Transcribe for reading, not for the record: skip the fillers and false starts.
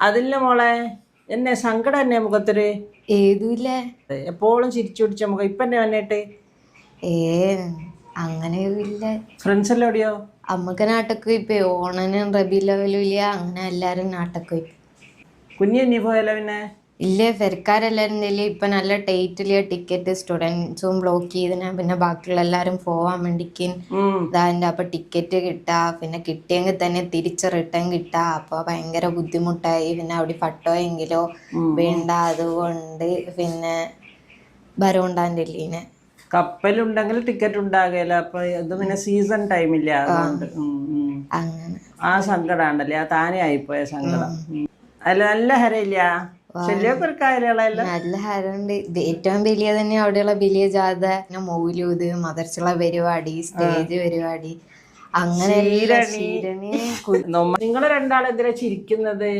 അതില്ല മോളെ, എന്നെ സങ്കടം തന്നെ മുഖത്തൊരു ഏതുമില്ല. എപ്പോഴും ചിരിച്ചു പിടിച്ച മുഖം ഇപ്പൊ എന്നെ വന്നിട്ട്. ഏ അങ്ങനെയില്ല. ഫ്രണ്ട്സ് എല്ലാം എവിടെയോ? അമ്മക്ക് നാട്ടൊക്കെ ഇപ്പൊ ഓണനും റബി ലെവലും ഇല്ല, അങ്ങനെ എല്ലാരും നാട്ടൊക്കെ പോയി. കുഞ്ഞി നീ പോയല്ലോ പിന്നെ. ഇല്ല, പെരക്കാരെല്ലാരും ഇപ്പൊ നല്ല ടൈറ്റില് ടിക്കറ്റ് സ്റ്റുഡൻസും ബ്ലോക്ക് ചെയ്തിനാ, പിന്നെ ബാക്കിയുള്ള എല്ലാരും പോവാൻ വേണ്ടിക്ക് ഇതാൻ്റെ. അപ്പൊ ടിക്കറ്റ് കിട്ടാ, പിന്നെ കിട്ടിയെങ്കിൽ തന്നെ തിരിച്ച് റിട്ടേൺ കിട്ടാ. അപ്പൊ ഭയങ്കര ബുദ്ധിമുട്ടായി. പിന്നെ അവിടെ പട്ടോയെങ്കിലോ വേണ്ട, അതുകൊണ്ട് പിന്നെ ബരോണ്ടാൻ്റെ ലീനെ കപ്പലുണ്ടെങ്കിൽ ടിക്കറ്റ് ഉണ്ടാകല. അപ്പൊ ഇത് പിന്നെ സീസൺ ടൈമില്ല, അതുകൊണ്ട് അങ്ങനെ ആ സങ്കടാണ്ടല്ലേ, ആ താനെ ആയിപ്പോയ സങ്കടം. അല്ല നല്ല ഹരയില്ല, ശല്യമൊക്കെ ഒരു കാര്യമുള്ള നല്ല ഹരമുണ്ട്. ഏറ്റവും വലിയ തന്നെ അവിടെയുള്ള വലിയ ജാഥ, പിന്നെ മൗലൂദ്, മദർസുള്ള പരിപാടി, സ്റ്റേജ് പരിപാടി, അങ്ങനെ നിങ്ങള് രണ്ടാളെന്തിനാ ചിരിക്കുന്നത്?